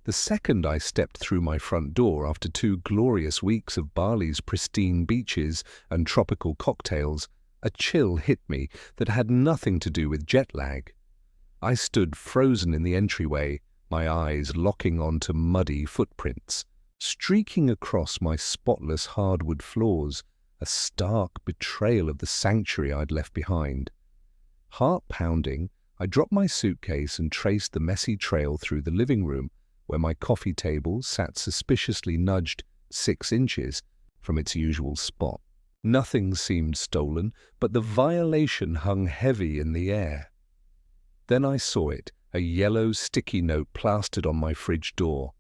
The second I stepped through my front door after 2 glorious weeks of Bali's pristine beaches and tropical cocktails, a chill hit me that had nothing to do with jet lag. I stood frozen in the entryway, my eyes locking onto muddy footprints, streaking across my spotless hardwood floors, a stark betrayal of the sanctuary I'd left behind. Heart pounding, I dropped my suitcase and traced the messy trail through the living room, where my coffee table sat suspiciously nudged 6 inches from its usual spot. Nothing seemed stolen, but the violation hung heavy in the air. Then I saw it, a yellow sticky note plastered on my fridge door.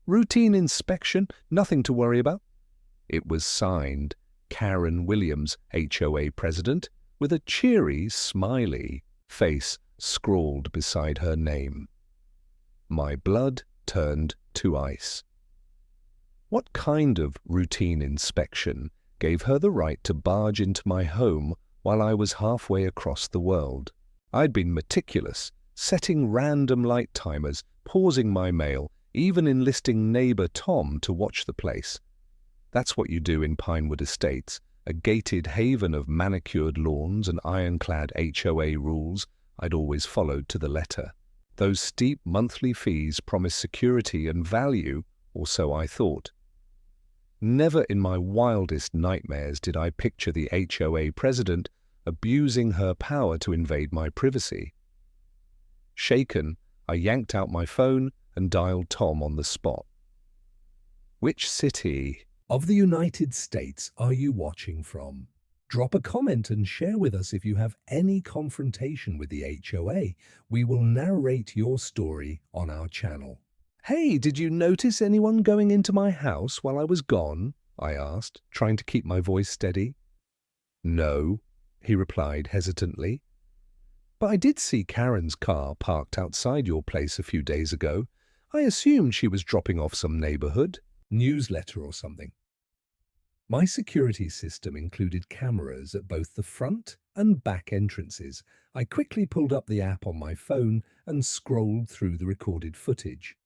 "Routine inspection, nothing to worry about." It was signed Karen Williams, HOA President, with a cheery, smiley face scrawled beside her name. My blood turned to ice. What kind of routine inspection gave her the right to barge into my home while I was halfway across the world? I'd been meticulous, setting random light timers, pausing my mail, even enlisting neighbor Tom to watch the place. That's what you do in Pinewood Estates, a gated haven of manicured lawns and ironclad HOA rules I'd always followed to the letter. Those steep monthly fees promised security and value, or so I thought. Never in my wildest nightmares did I picture the HOA president abusing her power to invade my privacy. Shaken, I yanked out my phone and dialed Tom on the spot. "Which city of the United States are you watching from? Drop a comment and share with us if you have any confrontation with the HOA. We will narrate your story on our channel." "Hey, did you notice anyone going into my house while I was gone?" I asked, trying to keep my voice steady. "No," he replied hesitantly. "But I did see Karen's car parked outside your place a few days ago. I assumed she was dropping off some neighborhood newsletter or something." My security system included cameras at both the front and back entrances. I quickly pulled up the app on my phone and scrolled through the recorded footage.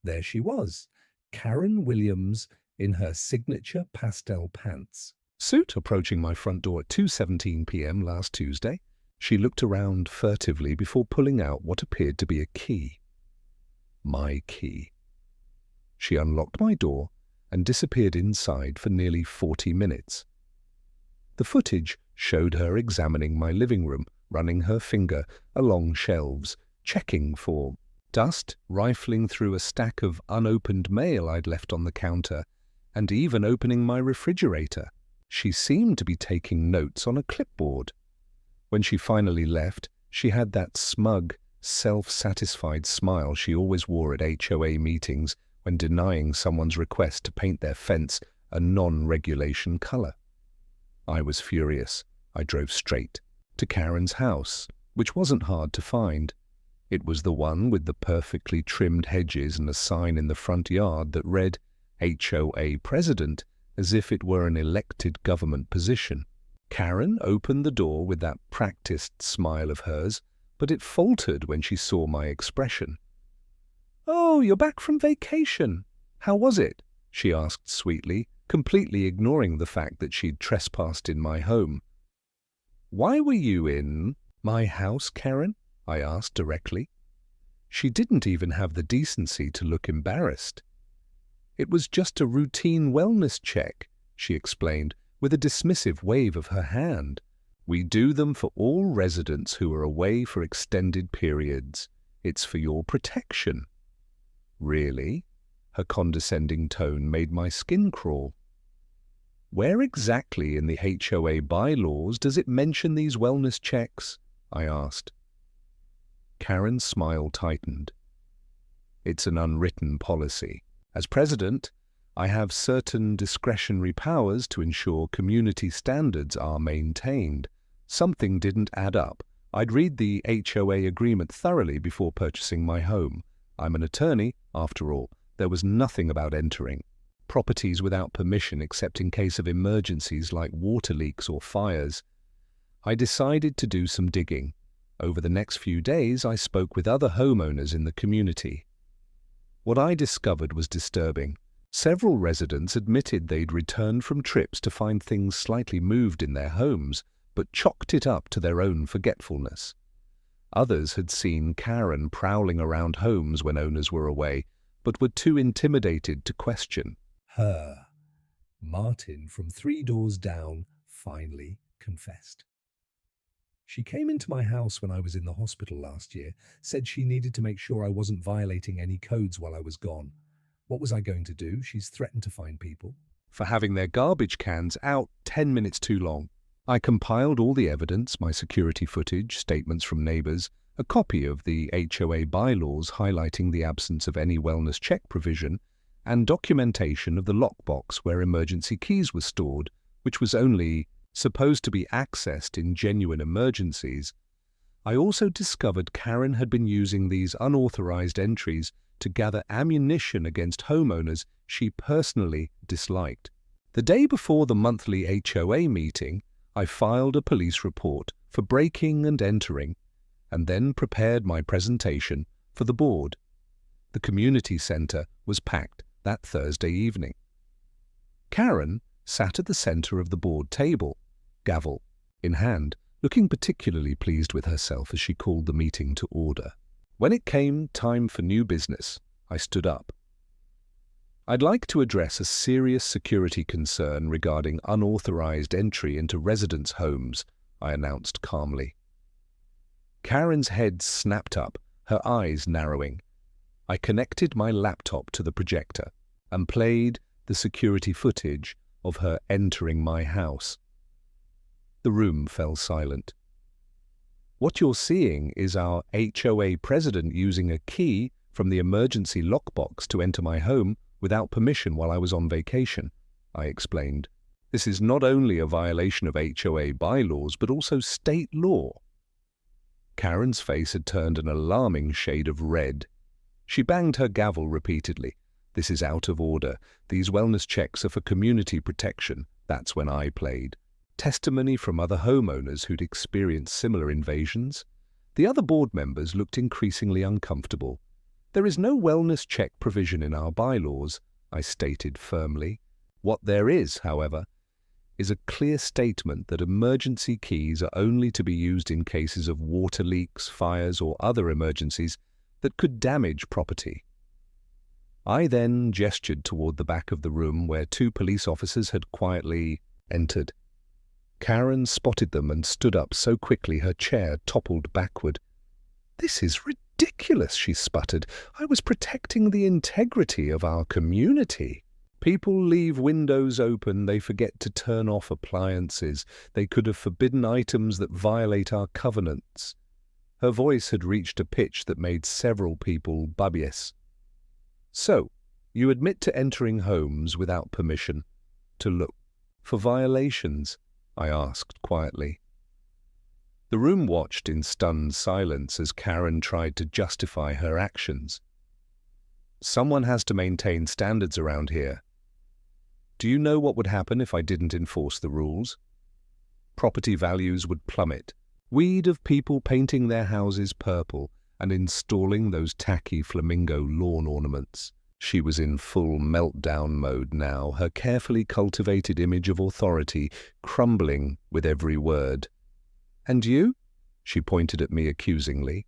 There she was, Karen Williams in her signature pastel pants suit, approaching my front door at 2:17 p.m. last Tuesday. She looked around furtively before pulling out what appeared to be a key. My key. She unlocked my door and disappeared inside for nearly 40 minutes. The footage showed her examining my living room, running her finger along shelves, checking for dust, rifling through a stack of unopened mail I'd left on the counter, and even opening my refrigerator. She seemed to be taking notes on a clipboard. When she finally left, she had that smug, self-satisfied smile she always wore at HOA meetings when denying someone's request to paint their fence a non-regulation color. I was furious. I drove straight to Karen's house, which wasn't hard to find. It was the one with the perfectly trimmed hedges and a sign in the front yard that read HOA President, as if it were an elected government position. Karen opened the door with that practiced smile of hers, but it faltered when she saw my expression. "Oh, you're back from vacation. How was it?" she asked sweetly, completely ignoring the fact that she'd trespassed in my home. "Why were you in my house, Karen?" I asked directly. She didn't even have the decency to look embarrassed. "It was just a routine wellness check," she explained, with a dismissive wave of her hand. "We do them for all residents who are away for extended periods. It's for your protection." "Really?" Her condescending tone made my skin crawl. "Where exactly in the HOA bylaws does it mention these wellness checks?" I asked. Karen's smile tightened. "It's an unwritten policy. As president, I have certain discretionary powers to ensure community standards are maintained. Something didn't add up. I'd read the HOA agreement thoroughly before purchasing my home. I'm an attorney, after all. There was nothing about entering properties without permission except in case of emergencies like water leaks or fires. I decided to do some digging. Over the next few days, I spoke with other homeowners in the community. What I discovered was disturbing. Several residents admitted they'd returned from trips to find things slightly moved in their homes, but chalked it up to their own forgetfulness. Others had seen Karen prowling around homes when owners were away, but were too intimidated to question. Her, Martin from 3 doors down, finally confessed. She came into my house when I was in the hospital last year, said she needed to make sure I wasn't violating any codes while I was gone. What was I going to do? She's threatened to fine people for having their garbage cans out 10 minutes too long. I compiled all the evidence, my security footage, statements from neighbours, a copy of the HOA bylaws highlighting the absence of any wellness check provision, and documentation of the lockbox where emergency keys were stored, which was only supposed to be accessed in genuine emergencies. I also discovered Karen had been using these unauthorized entries to gather ammunition against homeowners she personally disliked. The day before the monthly HOA meeting, I filed a police report for breaking and entering, and then prepared my presentation for the board. The community centre was packed that Thursday evening. Karen sat at the centre of the board table, gavel in hand, looking particularly pleased with herself as she called the meeting to order. When it came time for new business, I stood up. I'd like to address a serious security concern regarding unauthorized entry into residents' homes, I announced calmly. Karen's head snapped up, her eyes narrowing. I connected my laptop to the projector and played the security footage of her entering my house. The room fell silent. What you're seeing is our HOA president using a key from the emergency lockbox to enter my home without permission while I was on vacation, I explained. This is not only a violation of HOA bylaws, but also state law. Karen's face had turned an alarming shade of red. She banged her gavel repeatedly. This is out of order. These wellness checks are for community protection. That's when I played. Testimony from other homeowners who'd experienced similar invasions. The other board members looked increasingly uncomfortable. There is no wellness check provision in our bylaws, I stated firmly. What there is, however, is a clear statement that emergency keys are only to be used in cases of water leaks, fires, or other emergencies that could damage property. I then gestured toward the back of the room where 2 police officers had quietly entered. Karen spotted them and stood up so quickly her chair toppled backward. "This is ridiculous," she sputtered. "I was protecting the integrity of our community." People leave windows open, they forget to turn off appliances. They could have forbidden items that violate our covenants. Her voice had reached a pitch that made several people bubbious. "So, you admit to entering homes without permission, to look for violations?" I asked quietly. The room watched in stunned silence as Karen tried to justify her actions. "Someone has to maintain standards around here. Do you know what would happen if I didn't enforce the rules? Property values would plummet. We'd have people painting their houses purple and installing those tacky flamingo lawn ornaments." She was in full meltdown mode now, her carefully cultivated image of authority crumbling with every word. "And you?" She pointed at me accusingly.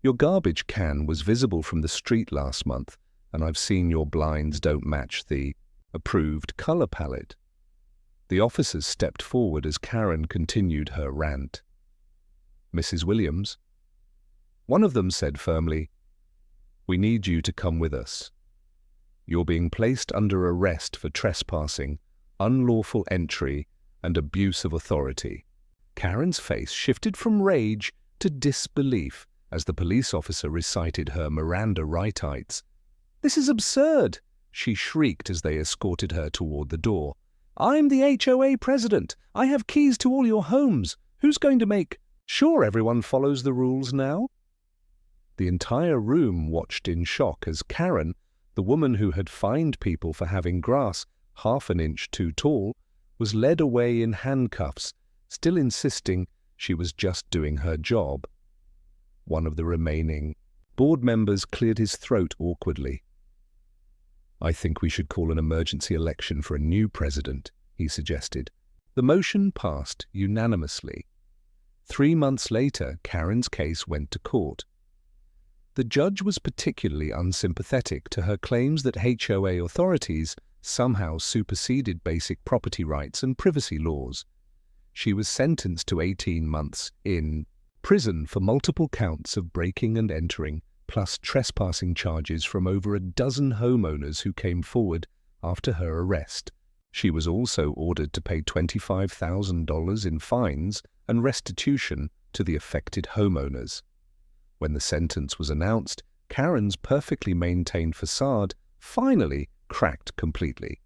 "Your garbage can was visible from the street last month, and I've seen your blinds don't match the approved color palette." The officers stepped forward as Karen continued her rant. "Mrs. Williams?" One of them said firmly, "We need you to come with us. You're being placed under arrest for trespassing, unlawful entry, and abuse of authority." Karen's face shifted from rage to disbelief as the police officer recited her Miranda rights. "This is absurd!" she shrieked as they escorted her toward the door. "I'm the HOA president. I have keys to all your homes. Who's going to make sure everyone follows the rules now?" The entire room watched in shock as Karen, the woman who had fined people for having grass half an inch too tall, was led away in handcuffs, still insisting she was just doing her job. One of the remaining board members cleared his throat awkwardly. I think we should call an emergency election for a new president, he suggested. The motion passed unanimously. 3 months later, Karen's case went to court. The judge was particularly unsympathetic to her claims that HOA authorities somehow superseded basic property rights and privacy laws. She was sentenced to 18 months in prison for multiple counts of breaking and entering, plus trespassing charges from over a dozen homeowners who came forward after her arrest. She was also ordered to pay $25,000 in fines and restitution to the affected homeowners. When the sentence was announced, Karen's perfectly maintained facade finally cracked completely.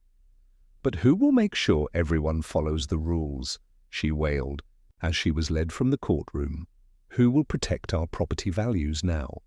"But who will make sure everyone follows the rules?" she wailed as she was led from the courtroom. "Who will protect our property values now?"